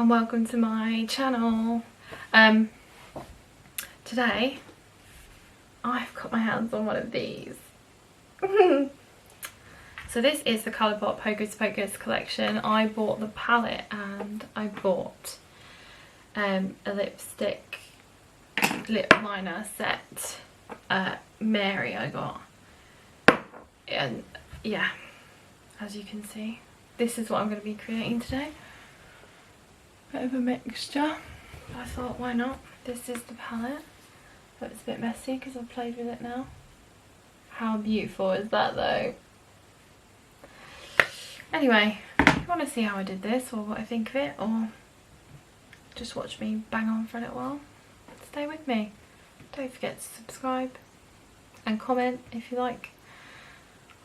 and welcome to my channel. Today I've got my hands on one of these. So this is the Colourpop Hocus Pocus collection. I bought the palette and I bought a lipstick lip liner set. Mary I got, and yeah, as you can see, this is what I'm going to be creating today. Bit of a mixture. I thought, why not? This is the palette, but it's a bit messy because I've played with it now. How beautiful is that though? Anyway, if you want to see how I did this or what I think of it, or just watch me bang on for a little while, stay with me. Don't forget to subscribe and comment if you like.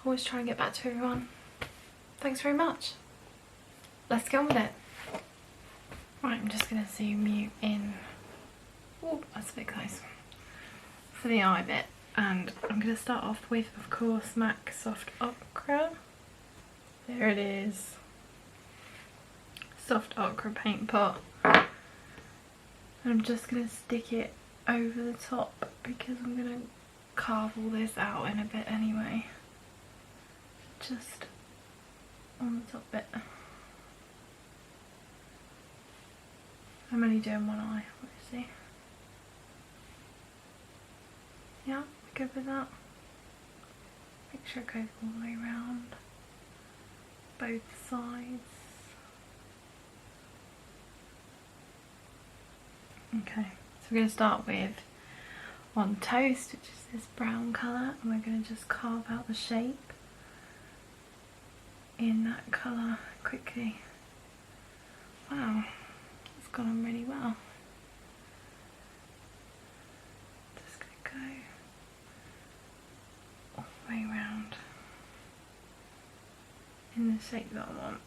I always try and get back to everyone. Thanks very much. Let's get on with it. Right, I'm just going to zoom you in. Oh, that's a bit close. For the eye bit. And I'm going to start off with, of course, MAC Soft Ochre. There it is. Soft Ochre paint pot. And I'm just going to stick it over the top because I'm going to carve all this out in a bit anyway. Just on the top bit. I'm only doing one eye, obviously. Yeah, good with that. Make sure it goes all the way around. Both sides. Okay, so we're going to start with on Toast, which is this brown colour, and we're going to just carve out the shape in that colour quickly. Wow. Gone on really well. Just gonna go all the way around in the shape that I want.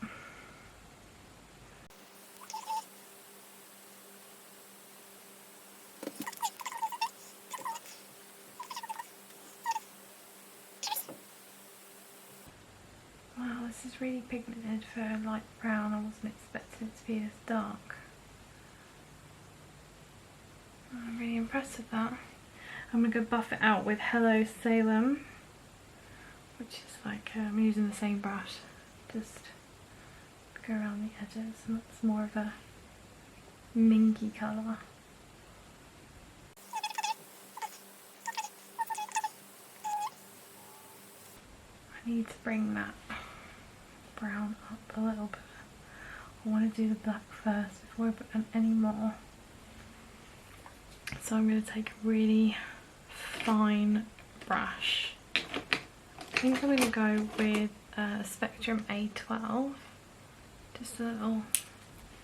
Wow, this is really pigmented for a light brown. I wasn't expecting it to be this dark. I'm really impressed with that. I'm going to go buff it out with Hello Salem, which is like, I'm using the same brush, just go around the edges, and it's more of a minky colour. I need to bring that brown up a little bit. I want to do the black first before I put on any more. So I'm going to take a really fine brush. I think I'm going to go with Spectrum A12. Just a little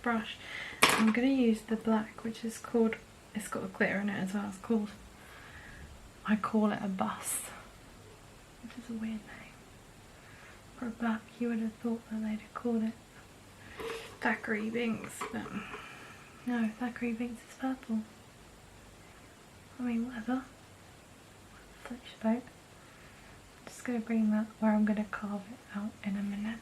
brush. I'm going to use the black, which is called, it's got a glitter in it as well, it's called, I call it a bus, which is a weird name. For a black, you would have thought that they'd have called it Thackeray Binks, but no, Thackeray Binks is purple. I mean, whatever. Such a boat. I'm just going to bring that where I'm going to carve it out in a minute.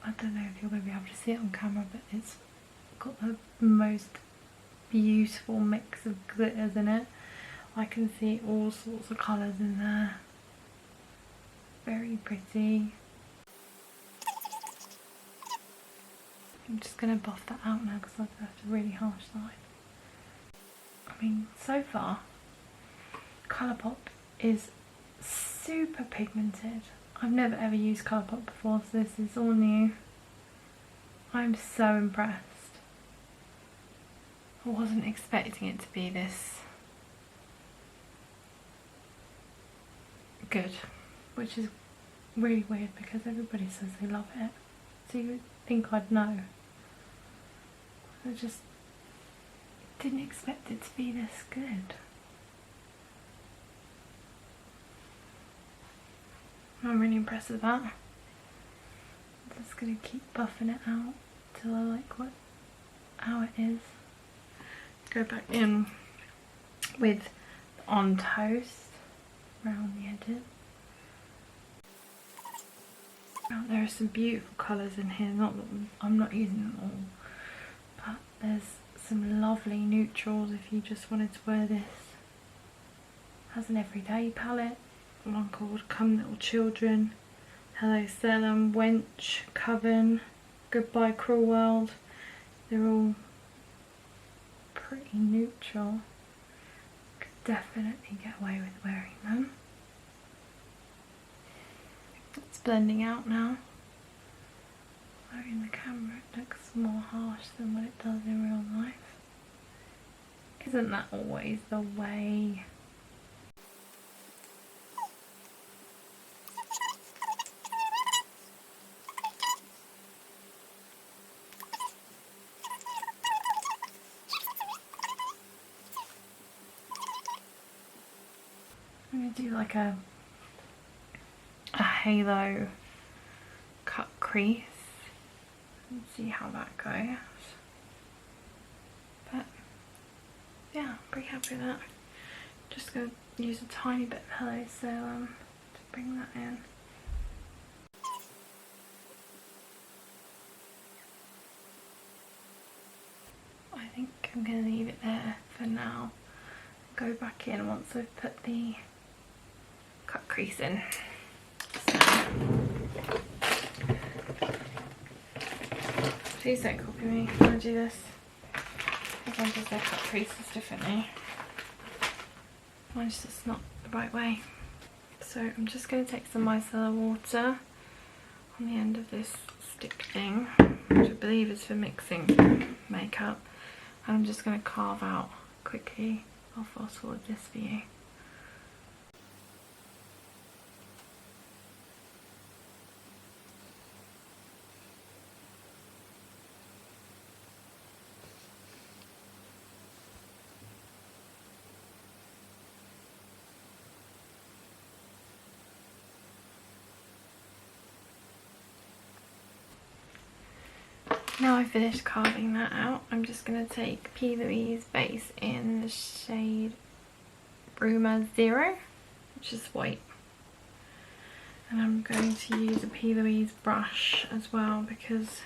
I don't know if you're going to be able to see it on camera, but it's got the most beautiful mix of glitters in it. I can see all sorts of colours in there. Very pretty. I'm just going to buff that out now because I've left a really harsh side. I mean, so far, Colourpop is super pigmented. I've never ever used Colourpop before, so this is all new. I'm so impressed. I wasn't expecting it to be this good, which is really weird because everybody says they love it. So you would think I'd know. I just didn't expect it to be this good. I'm really impressed with that. I'm just going to keep buffing it out till I like how it is. Go back in with On Toast around the edges. Now, there are some beautiful colours in here, not that I'm not using them all, but there's some lovely neutrals if you just wanted to wear this as an everyday palette. One called Come Little Children, Hello Salem, Wench, Coven, Goodbye Cruel World. They're all pretty neutral. Could definitely get away with wearing them. It's blending out now. Though in the camera it looks more harsh than what it does in real life. Isn't that always the way? I'm going to do like a halo cut crease and see how that goes. But yeah, I'm pretty happy with that. Just going to use a tiny bit of Hello Salem to bring that in. I think I'm going to leave it there for now. Go back in once I've put the cut crease in. So, please don't copy me when I do this. Everyone does their cut creases differently. Mine's just not the right way. So I'm just going to take some micellar water on the end of this stick thing, which I believe is for mixing makeup. And I'm just going to carve out quickly. I'll fast forward this for you. Now I've finished carving that out, I'm just going to take P. Louise base in the shade Bruma 0, which is white. And I'm going to use a P. Louise brush as well because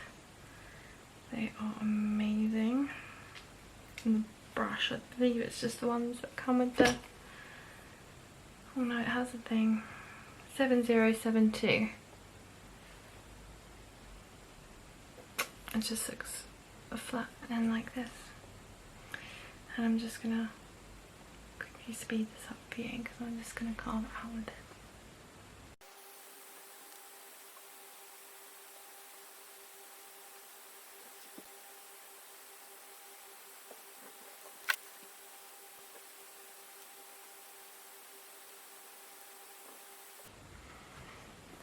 they are amazing. And the brush, I believe it's just the ones that come with the... Oh no, it has a thing. 7072. It just looks a flat end like this. And I'm just gonna quickly speed this up for you because I'm just gonna carve it out with it.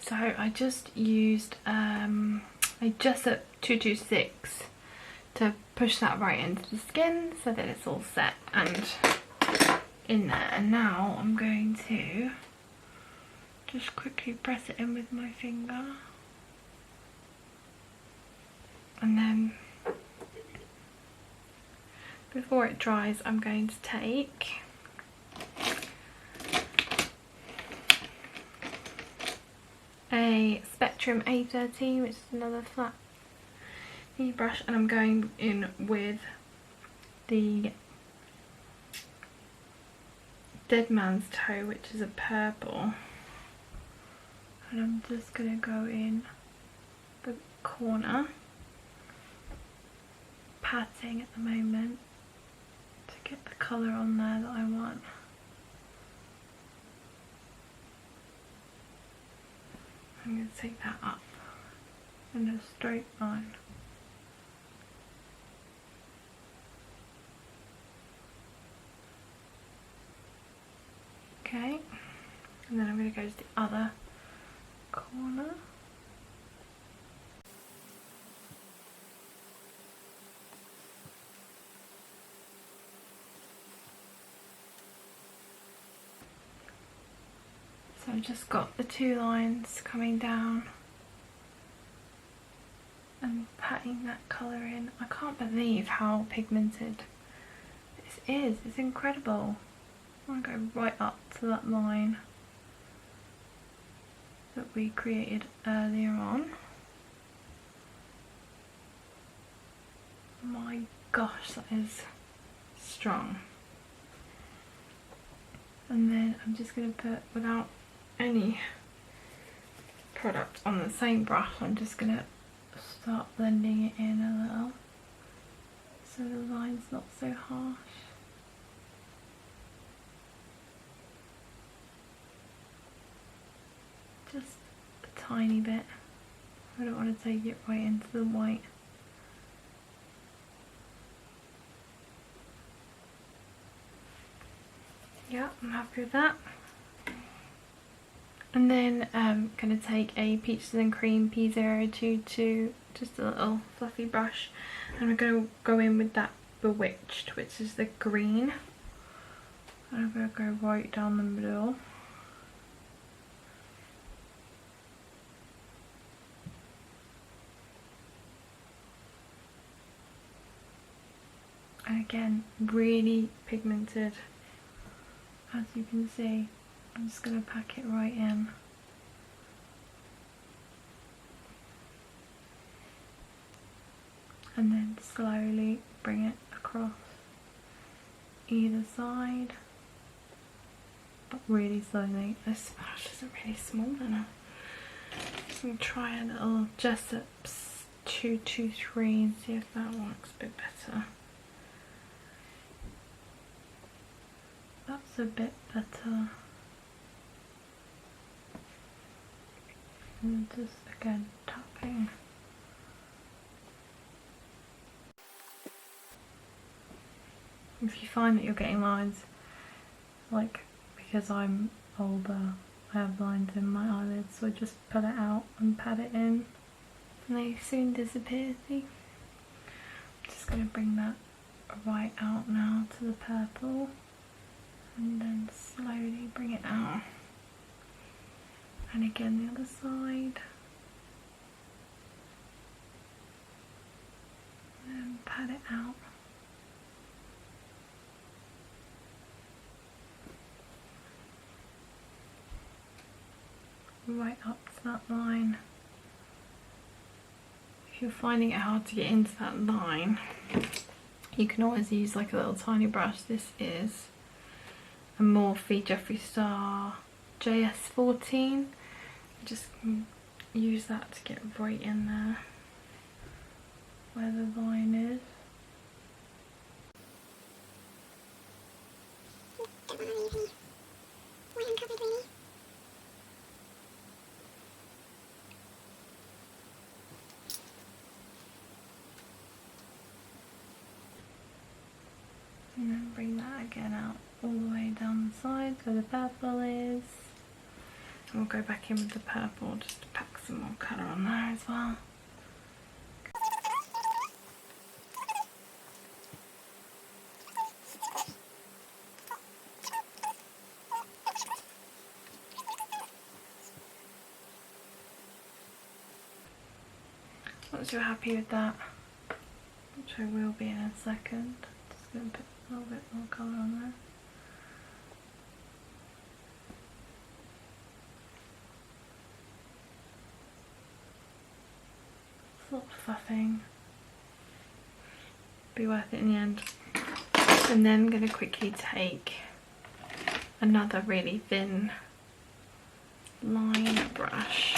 So I just used a Jessup 226 to push that right into the skin so that it's all set and in there. And now I'm going to just quickly press it in with my finger. And then before it dries, I'm going to take a Spectrum A13, which is another flat brush, and I'm going in with the Dead Man's Toe, which is a purple, and I'm just going to go in the corner, patting at the moment to get the colour on there that I want. I'm going to take that up in a straight line. Okay, and then I'm going to go to the other corner. So I've just got the two lines coming down and patting that colour in. I can't believe how pigmented this is. It's incredible. I'm going to go right up to that line. that we created earlier on. My gosh, that is strong. And then I'm just going to put, without any product on the same brush, I'm just going to start blending it in a little so the line's not so harsh. Just a tiny bit. I don't want to take it right into the white. Yeah, I'm happy with that. And then I'm going to take a Peaches and Cream P022, just a little fluffy brush, and we're going to go in with that Bewitched, which is the green. And I'm going to go right down the middle. And again, really pigmented. As you can see, I'm just going to pack it right in. And then slowly bring it across either side, but really slowly. This brush isn't really small enough. So I'm going to try a little Jessup's 223 and see if that works a bit better. That's a bit better. And just again tapping. If you find that you're getting lines, like because I'm older, I have lines in my eyelids, so I just pull it out and pat it in and they soon disappear. See? I'm just going to bring that right out now to the purple. And then slowly bring it out. And again the other side. And pat it out. Right up to that line. If you're finding it hard to get into that line, you can always use like a little tiny brush. This is a Morphe Jeffree Star JS14. Just use that to get right in there where the line is. And then bring that again out all the way down the side where the purple is. And we'll go back in with the purple just to pack some more colour on there as well. Once you're happy with that, which I will be in a second, just going to put a little bit more colour on there. It's a lot of fluffing. Be worth it in the end. And then I'm going to quickly take another really thin line brush.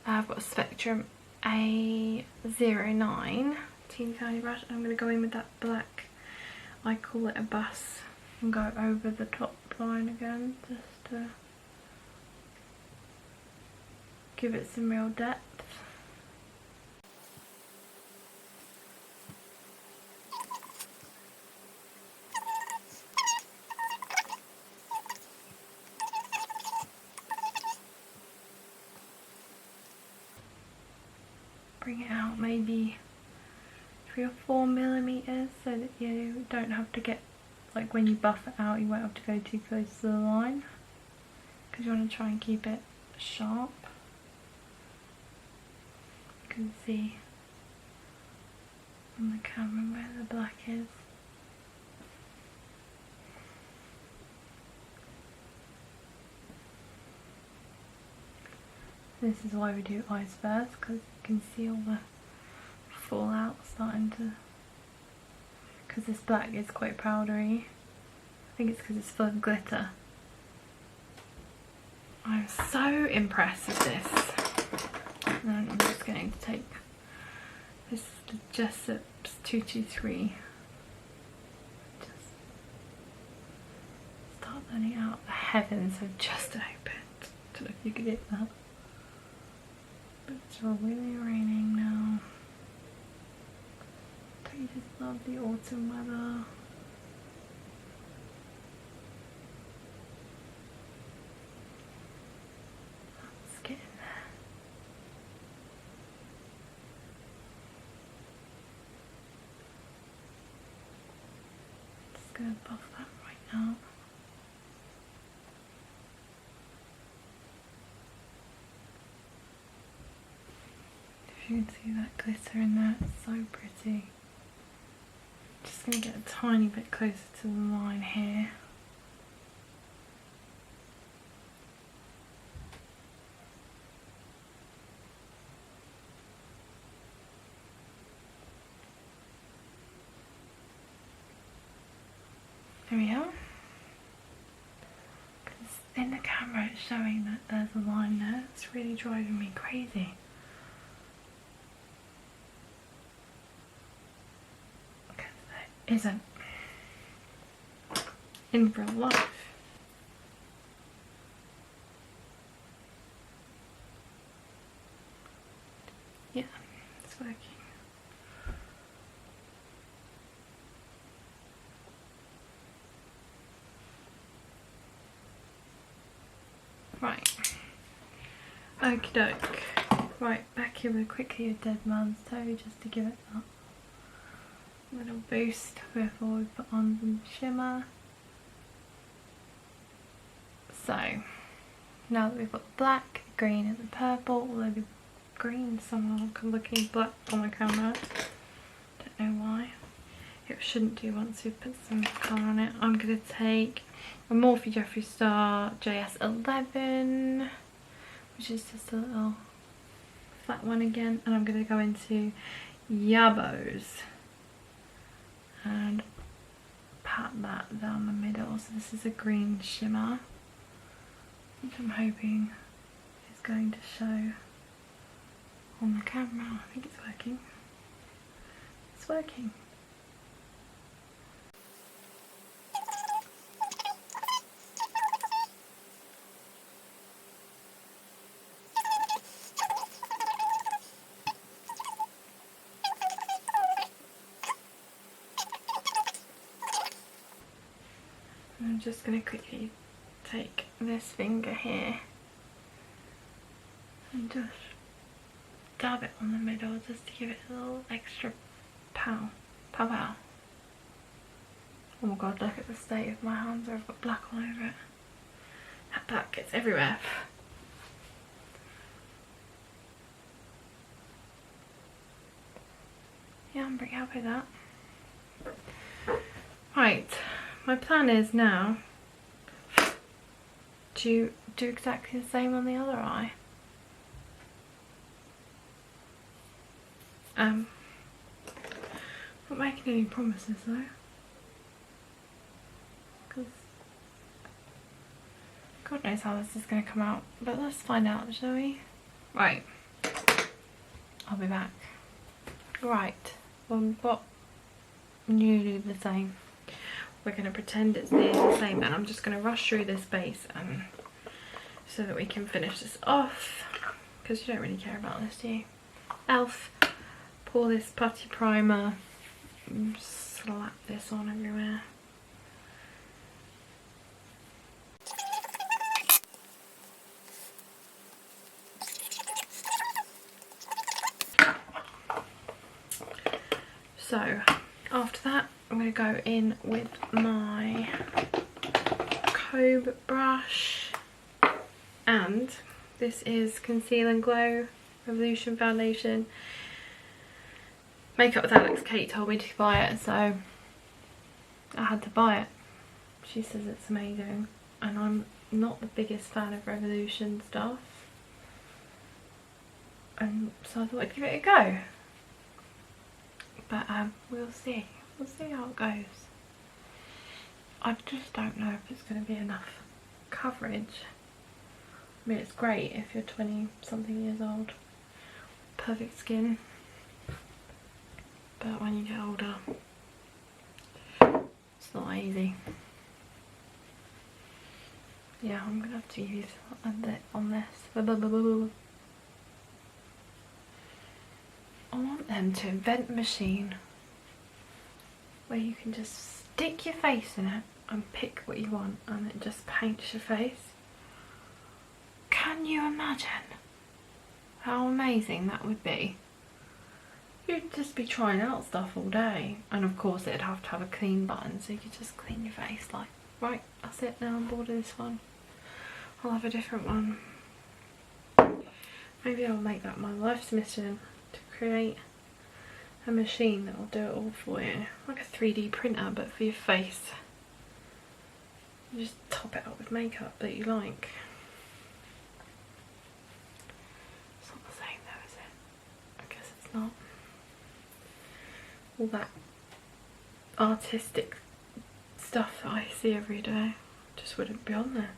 I've got a Spectrum A09 teeny tiny brush. I'm going to go in with that black, I call it a bus, and go over the top line again just to give it some real depth. Bring it out maybe 3 or 4 millimeters so that you don't have to get, like when you buff it out, you won't have to go too close to the line because you want to try and keep it sharp. You can see on the camera where the black is. This is why we do eyes first, because you can see all the fallout starting to, because this black is quite powdery. I think it's because it's full of glitter. I'm so impressed with this. And I'm just going to take this is the Jessup's 223. Just start letting out. The heavens have just opened. I don't know if you can hear that. But it's really raining now. Don't you just love the autumn weather? Let's get in there. Just gonna buff that right now. If you can see that glitter in there, it's so pretty. Just going to get a tiny bit closer to the line here. There we are. Because in the camera it's showing that there's a line there. It's really driving me crazy. Isn't in real life. Yeah, it's working. Right. Okie doke. Right, back here with quickly a dead man's toe just to give it that little boost before we put on some shimmer. So now that we've got black, green and the purple, although the green somehow looking black on the camera, don't know why. It shouldn't do once we've put some colour on it. I'm going to take a Morphe Jeffree Star JS11, which is just a little flat one again, and I'm going to go into Yabos and pat that down the middle. So this is a green shimmer, which I'm hoping is going to show on the camera. I think it's working. It's working. I'm just going to quickly take this finger here and just dab it on the middle just to give it a little extra pow. Pow pow. Oh my god, look at the state of my hands where I've got black all over it. That black gets everywhere. Yeah, I'm pretty happy with that. Right. My plan is now to do exactly the same on the other eye. Not making any promises though, because God knows how this is going to come out, but let's find out, shall we? Right, I'll be back. Right, well, we've got nearly the same. We're going to pretend it's nearly the same, and I'm just going to rush through this base so that we can finish this off, because you don't really care about this, do you? Elf, pour this putty primer, slap this on everywhere. So after that I'm going to go in with my Colourpop brush, and this is Conceal and Glow Revolution Foundation. Makeup with Alex. Kate told me to buy it, so I had to buy it. She says it's amazing, and I'm not the biggest fan of Revolution stuff, and so I thought I'd give it a go. But we'll see. We'll see how it goes. I just don't know if it's going to be enough coverage. I mean, it's great if you're 20 something years old, perfect skin, but when you get older, it's not easy. Yeah, I'm going to have to use a bit on this. I want them to invent a machine where you can just stick your face in it and pick what you want and it just paints your face. Can you imagine how amazing that would be? You'd just be trying out stuff all day, and of course it'd have to have a clean button so you could just clean your face, like, right, that's it, now I'm bored of this one, I'll have a different one. Maybe I'll make that my life's mission, to create a machine that will do it all for you, like a 3D printer but for your face. You just top it up with makeup that you like. It's not the same though, is it? I guess it's not. All that artistic stuff that I see every day just wouldn't be on there.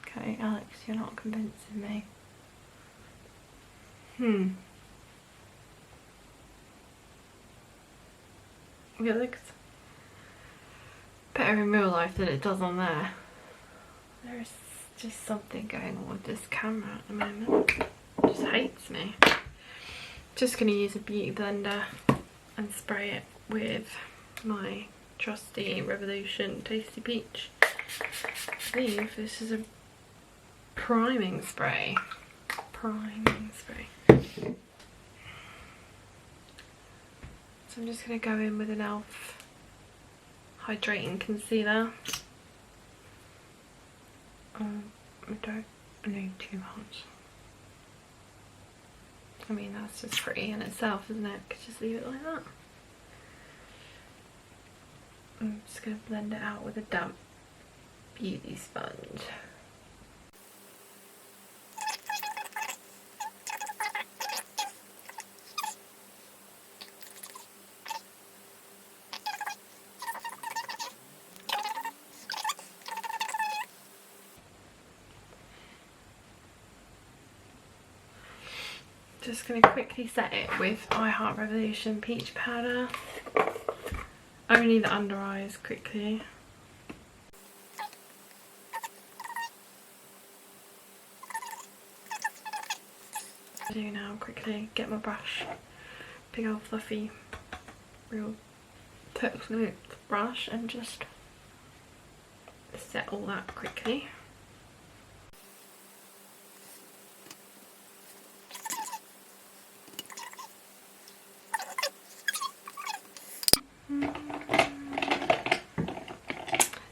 Okay, Alex, you're not convincing me. It looks better in real life than it does on there. There's just something going on with this camera at the moment. It just hates me. Just going to use a beauty blender and spray it with my trusty Revolution Tasty Peach. I believe this is a priming spray. So I'm just going to go in with an e.l.f. hydrating concealer. I don't need too much. I mean, that's just pretty in itself, isn't it? Could just leave it like that. I'm just going to blend it out with a damp beauty sponge. Just going to quickly set it with I Heart Revolution Peach Powder. Only the under eyes quickly. I do now quickly get my brush, big old fluffy, real textured brush, and just set all that quickly.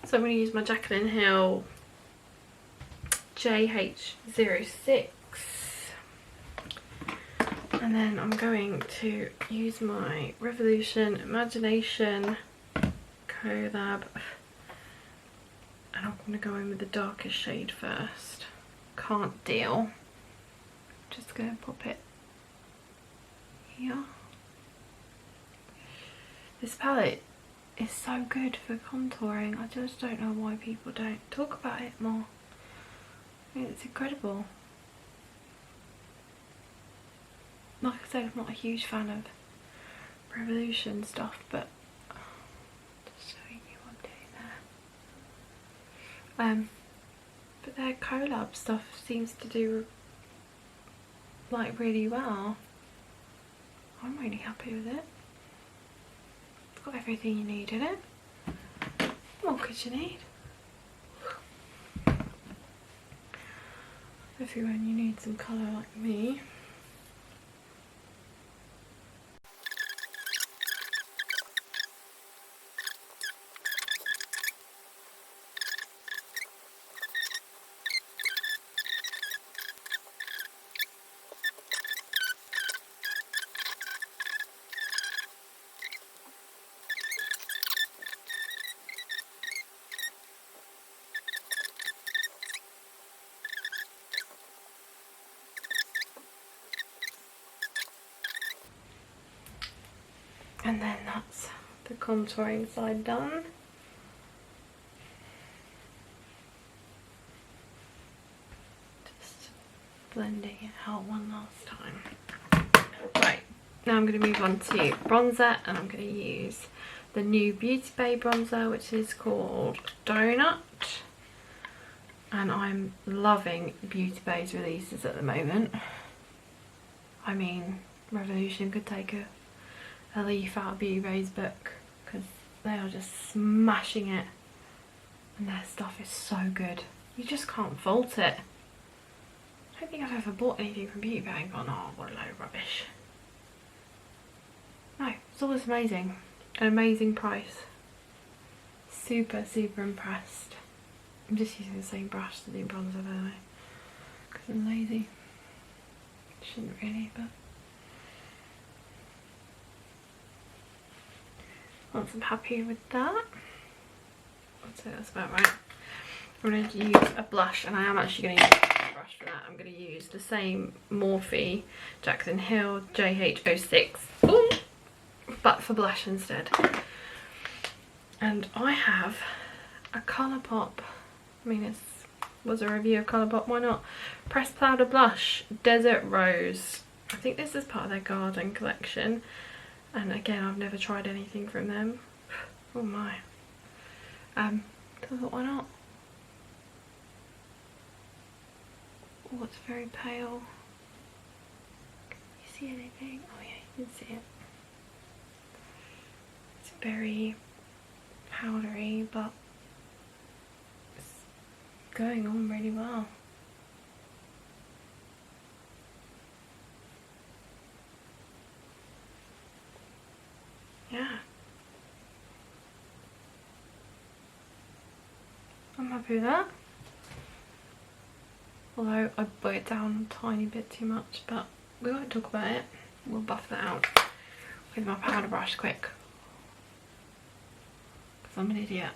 So I'm going to use my Jaclyn Hill JH06, and then I'm going to use my Revolution Imagination collab, and I'm going to go in with the darkest shade first. Can't Deal. Just going to pop it here. This palette is so good for contouring. I just don't know why people don't talk about it more. I mean, it's incredible. Like I said, I'm not a huge fan of Revolution stuff, but just showing you what I'm doing there. But their collab stuff seems to do like really well. I'm really happy with it. It's got everything you need in it. What could you need? Everyone, you need some colour like me. And then that's the contouring side done. Just blending it out one last time. Right, now I'm going to move on to bronzer, and I'm going to use the new Beauty Bay bronzer, which is called Donut. And I'm loving Beauty Bay's releases at the moment. I mean, Revolution could take a leaf out of Beauty Bay's book, because they are just smashing it, and their stuff is so good. You just can't fault it. I don't think I've ever bought anything from Beauty Bay and gone, oh, what a load of rubbish. No, it's always amazing. An amazing price. Super, super impressed. I'm just using the same brush to do bronzer, by the way, because I'm lazy. Shouldn't really, but once I'm happy with that, I'd say that's about right. I'm going to use a blush, and I am actually going to use a brush for that. I'm going to use the same Morphe Jackson Hill JH06, ooh, but for blush instead. And I have a Colourpop, I mean, it was a review of Colourpop, why not? Pressed Powder Blush, Desert Rose. I think this is part of their garden collection. And again, I've never tried anything from them. Oh my. I thought, why not? Oh, it's very pale. Can you see anything? Oh yeah, you can see it. It's very powdery, but it's going on really well. Yeah. I'm happy with that. Although I put it down a tiny bit too much, but we won't talk about it. We'll buff that out with my powder brush quick. Because I'm an idiot.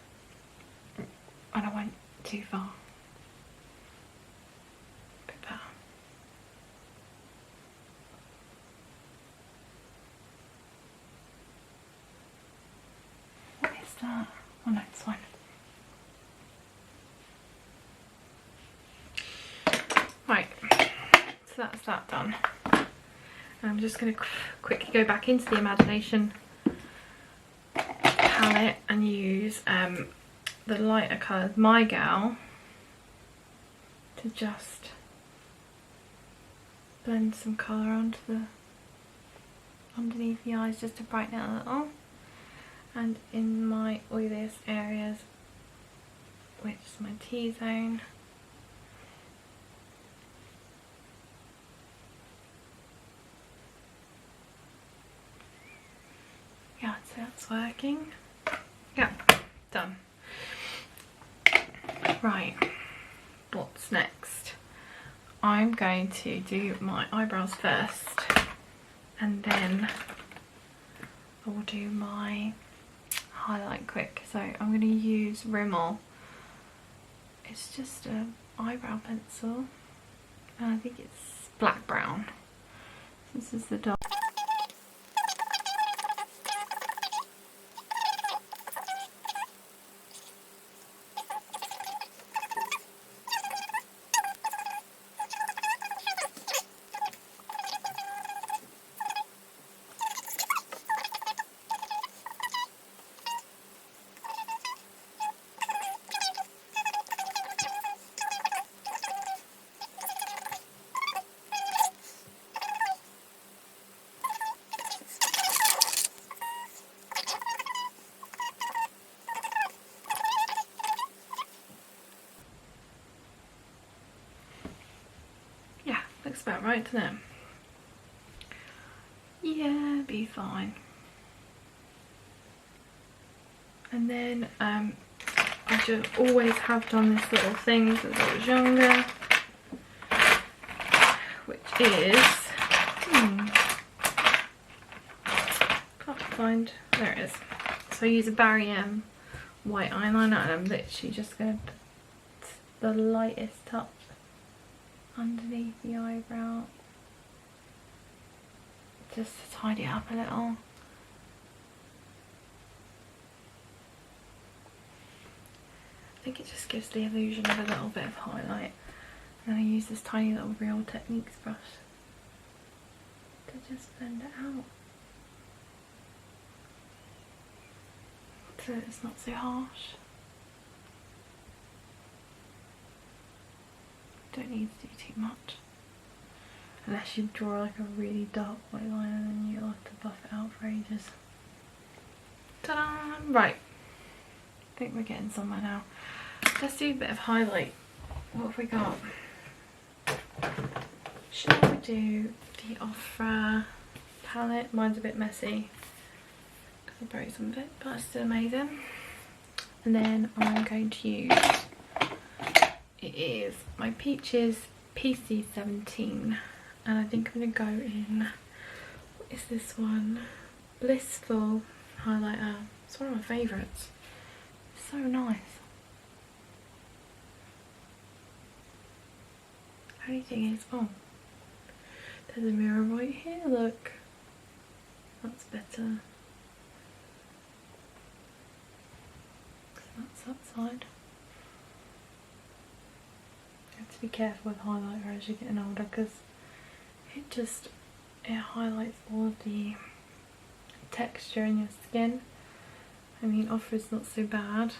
And I went too far. Bit better. What is that? Oh no, it's fine. Right, so that's that done. And I'm just going to quickly go back into the Imagination palette and use the lighter colours, My Gal, to just blend some colour onto the underneath the eyes, just to brighten it a little. And in my oiliest areas, which is my T-zone, yeah, so that's working. Yeah, done. Right, what's next? I'm going to do my eyebrows first, and then I will do my highlight quick. So I'm going to use Rimmel. It's just an eyebrow pencil, and I think it's black brown. This is the dark. Looks about right, doesn't it? Yeah, be fine. And then I just always have done this little thing since I was younger, which is can't find, there it is. So I use a Barry M white eyeliner, and I'm literally just going to put the lightest touch underneath the eyebrow, just to tidy it up a little. think it just gives the illusion of a little bit of highlight. And then I use this tiny little Real Techniques brush to just blend it out, so it's not so harsh. Don't need to do too much. Unless you draw like a really dark white line and then you'll have to buff it out for ages. Ta-da! Right. I think we're getting somewhere now. Let's do a bit of highlight. What have we got? Shall we do the Ofra palette? Mine's a bit messy because I broke some of it, but it's still amazing. And then I'm going to use, it is my Peaches PC17. And I think I'm going to go in, what is this one? Blissful highlighter. It's one of my favourites. So nice. Only thing is, oh, there's a mirror right here, look. That's better. That's that side. You have to be careful with highlighter as you're getting older because it highlights all of the texture in your skin. I mean, Ofra's not so bad.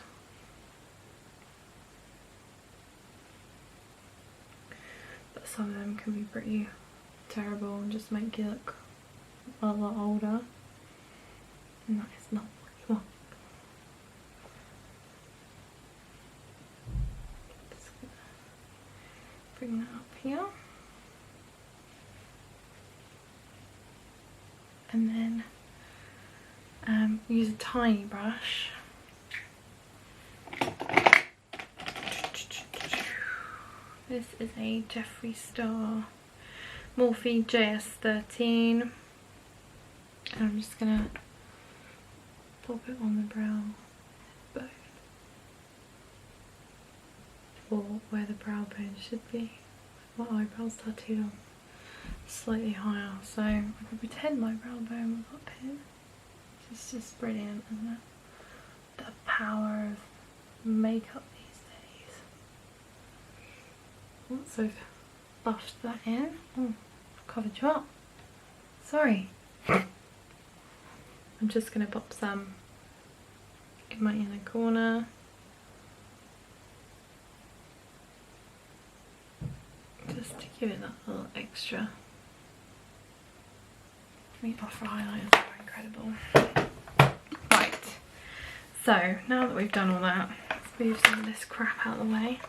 But some of them can be pretty terrible and just make you look a lot older. And that is not what you want. Just gonna bring that up here. And then use a tiny brush. This is a Jeffree Star Morphe JS13. And I'm just gonna pop it on the brow bone, or where the brow bone should be. My eyebrows tattooed on slightly higher, so I can pretend my brow bone was up here. It's just brilliant, isn't it? The power of makeup these days. Once I've buffed that in, oh, I've covered you up. Sorry. I'm just going to pop some in my inner corner. Just to give it that little extra. Ofra highlighters are incredible. Right, so now that we've done all that, let's move some of this crap out of the way.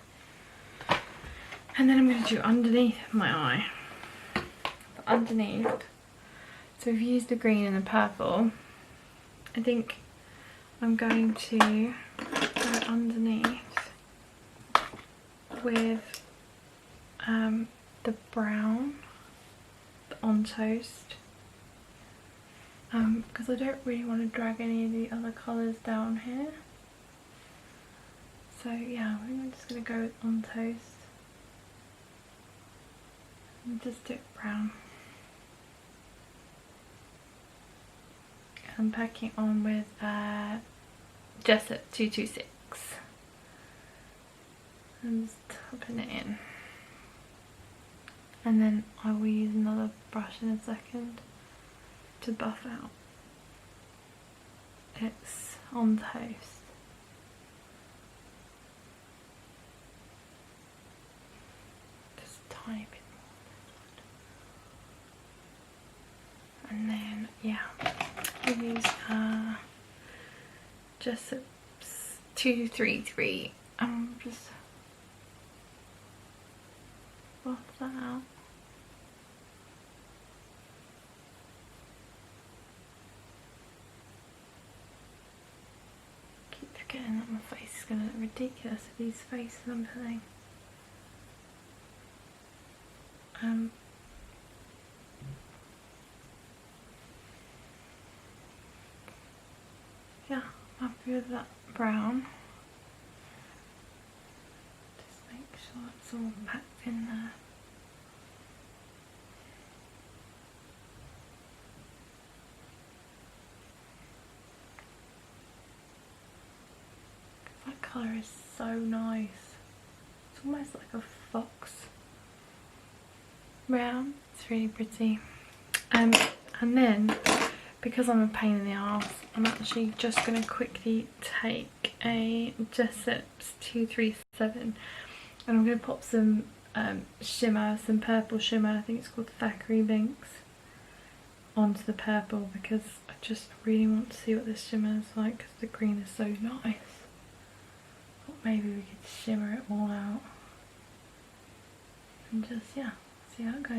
And then I'm going to do underneath my eye. But underneath, so we've used the green and the purple. I think I'm going to go underneath with the brown, the On Toast. Because I don't really want to drag any of the other colours down here. So yeah, I'm just going to go with On Toast. And just do it brown. I'm packing on with Jessup 226. I'm just topping it in. And then I will use another brush in a second to buff out. It's On Toast. Just a tiny bit more. And then, yeah, I use Jessup's 233. Just buff that out. Getting that my face is going to look ridiculous with these faces I'm putting. Yeah, I'm happy with that brown. Just make sure it's all packed in there. I colour is so nice. It's almost like a fox brown. It's really pretty. And then, because I'm a pain in the arse, I'm actually just going to quickly take a Jessup's 237 and I'm going to pop some shimmer, some purple shimmer, I think it's called Thackeray Links, onto the purple because I just really want to see what this shimmer is like because the green is so nice. Thought maybe we could shimmer it all out and just, yeah, see how it goes.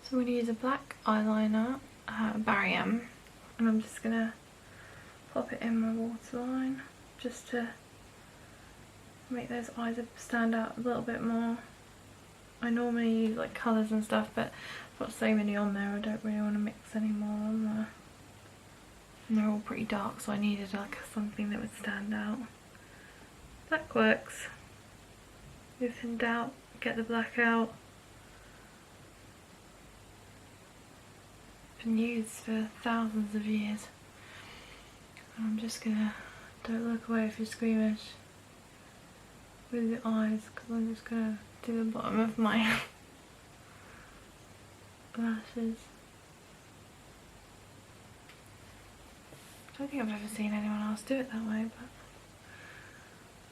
So I'm going to use a black eyeliner, Barry M, and I'm just going to pop it in my waterline just to make those eyes stand out a little bit more. I normally use like colours and stuff, but I've got so many on there I don't really want to mix any more on there. And they're all pretty dark, so I needed like something that would stand out. Black works. If in doubt, get the black out. Been used for thousands of years. And I'm just gonna, don't look away if you're squeamish, with the eyes, because I'm just gonna do the bottom of my lashes. I don't think I've ever seen anyone else do it that way, but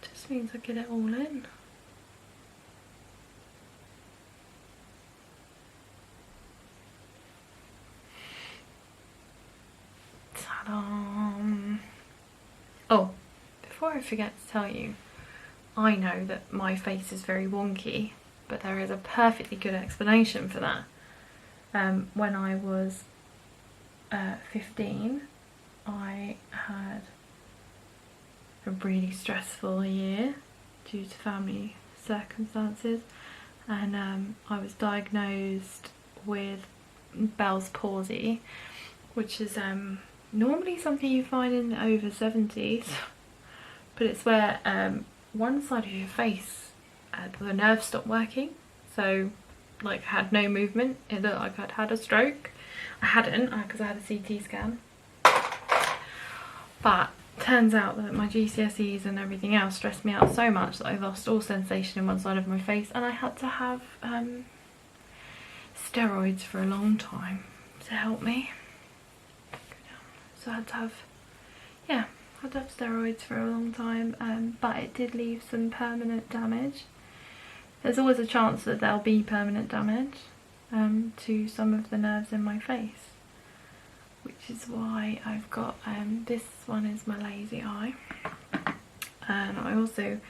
it just means I get it all in. Oh, before I forget to tell you, I know that my face is very wonky, but there is a perfectly good explanation for that. When I was 15, I had a really stressful year due to family circumstances, and I was diagnosed with Bell's palsy, which is normally something you find in the over 70s, but it's where one side of your face, the nerves stopped working, so like I had no movement. It looked like I'd had a stroke. I hadn't, because I had a CT scan, but turns out that my GCSEs and everything else stressed me out so much that I lost all sensation in one side of my face, and I had to have steroids for a long time to help me. So I had to have, yeah, I had to have steroids for a long time, but it did leave some permanent damage. There's always a chance that there'll be permanent damage to some of the nerves in my face, which is why I've got, this one is my lazy eye, and I also,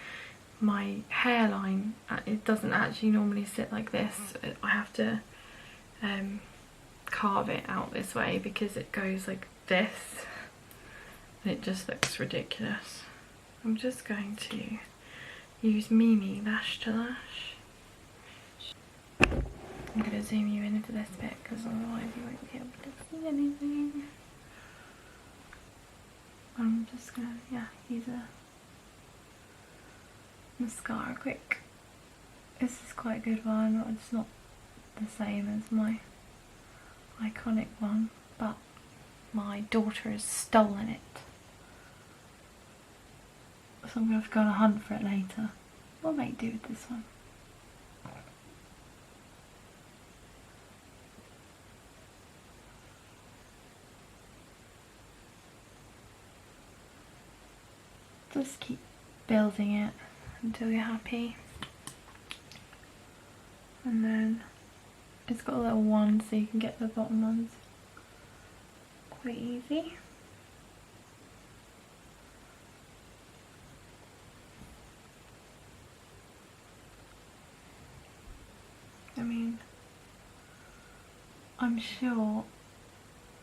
my hairline, it doesn't actually normally sit like this. I have to carve it out this way because it goes like this and it just looks ridiculous. I'm just going to use Mimi Lash to Lash. I'm going to zoom you in into this bit because otherwise you won't be able to see anything. I'm just going to, yeah, use a mascara quick. This is quite a good one. It's not the same as my iconic one, but my daughter has stolen it, so I'm going to have to go on a hunt for it later. What might do with this one? Just keep building it until you're happy, and then it's got a little wand so you can get the bottom ones quite easy. I mean, I'm sure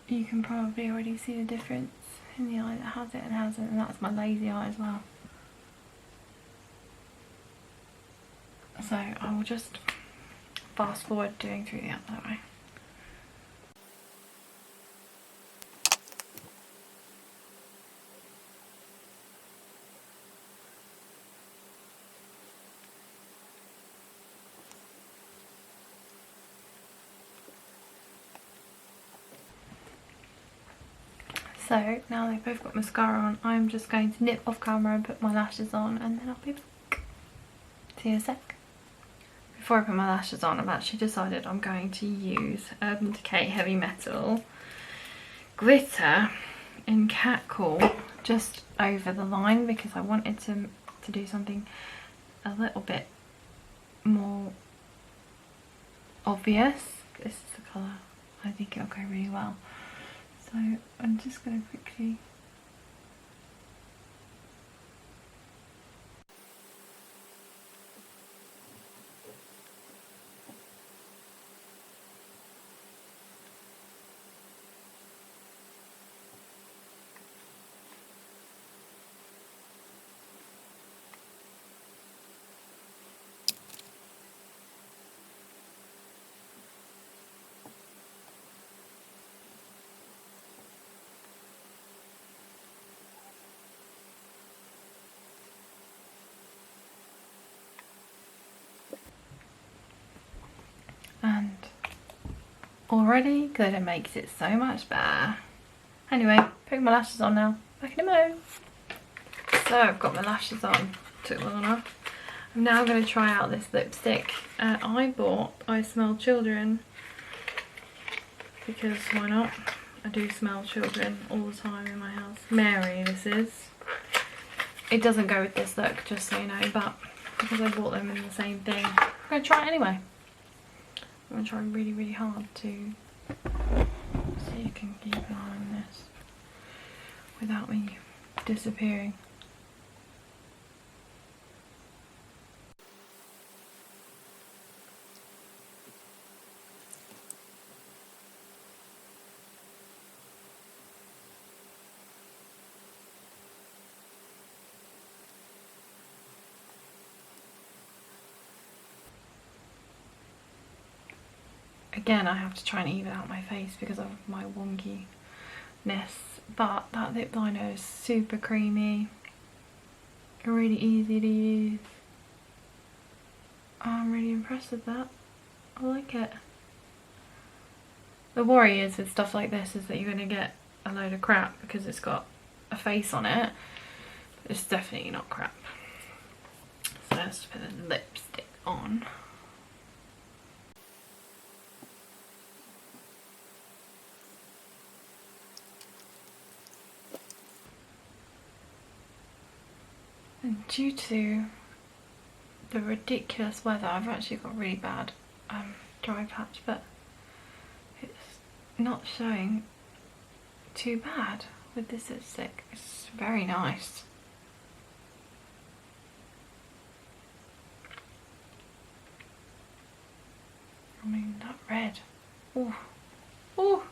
you can probably already see the difference in the eye that has it and hasn't, and that's my lazy eye as well. So I will just fast forward doing through the other way. So now they've both got mascara on, I'm just going to nip off camera and put my lashes on, and then I'll be back. See you in a sec. Before I put my lashes on, I've actually decided I'm going to use Urban Decay Heavy Metal glitter in Catcall just over the line, because I wanted to do something a little bit more obvious. This is the colour. I think it'll go really well. So I'm just going to quickly and already glitter makes it so much better. Anyway, putting my lashes on now. Back in a mo. So I've got my lashes on. Took long enough. I'm now going to try out this lipstick. I bought I Smell Children because why not? I do smell children all the time in my house. Mary, this is. It doesn't go with this look, just so you know, but because I bought them in the same thing, I'm going to try it anyway. I'm going to try really, really hard to see if you can keep an eye on this without me disappearing. Again, I have to try and even out my face because of my wonkiness, but that lip liner is super creamy, really easy to use. I'm really impressed with that. I like it. The worry is with stuff like this is that you're going to get a load of crap because it's got a face on it. It's definitely not crap. So let's put the lipstick on. And due to the ridiculous weather, I've actually got really bad dry patch, but it's not showing too bad with this lipstick. It's very nice. I mean, that red. Oh, oh.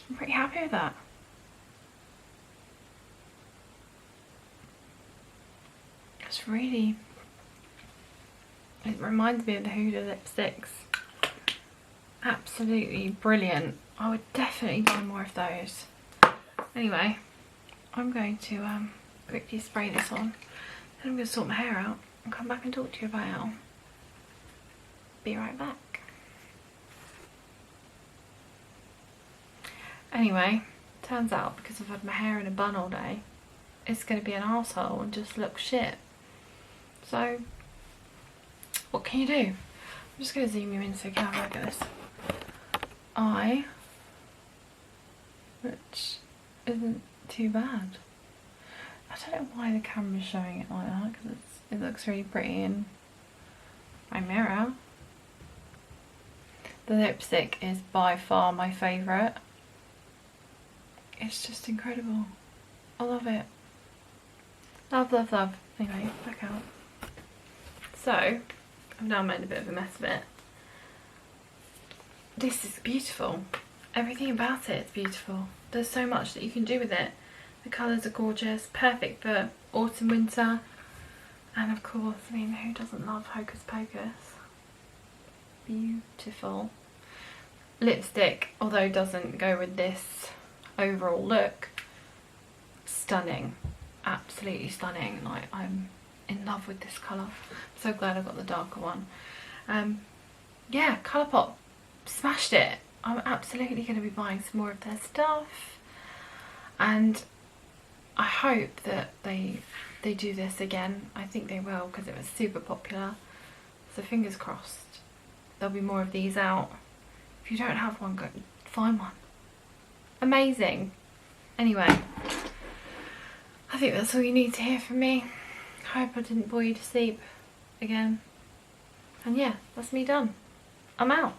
I'm pretty happy with that. It's really, it reminds me of the Huda lipsticks. Absolutely brilliant. I would definitely buy more of those. Anyway, I'm going to quickly spray this on. Then I'm going to sort my hair out and come back and talk to you about it all. Be right back. Anyway, turns out because I've had my hair in a bun all day, it's going to be an arsehole and just look shit. So, what can you do? I'm just going to zoom you in so you can have a look at this eye, which isn't too bad. I don't know why the camera's showing it like that, because it looks really pretty in my mirror. The lipstick is by far my favourite. It's just incredible. I love it. Love, love, love. Anyway, back out. So, I've now made a bit of a mess of it. This is beautiful. everything about it is beautiful. There's so much that you can do with it. The colours are gorgeous, perfect for autumn, winter, and of course, I mean, who doesn't love Hocus Pocus? Beautiful. Lipstick, although doesn't go with this overall look, stunning, absolutely stunning. Like, I'm in love with this colour. I'm so glad I got the darker one. Yeah, Colourpop smashed it. I'm absolutely going to be buying some more of their stuff, and I hope that they do this again. I think they will, because it was super popular, so fingers crossed there'll be more of these out. If you don't have one, go find one. Amazing. Anyway, I think that's all you need to hear from me. Hope I didn't bore you to sleep again. And yeah, that's me done. I'm out.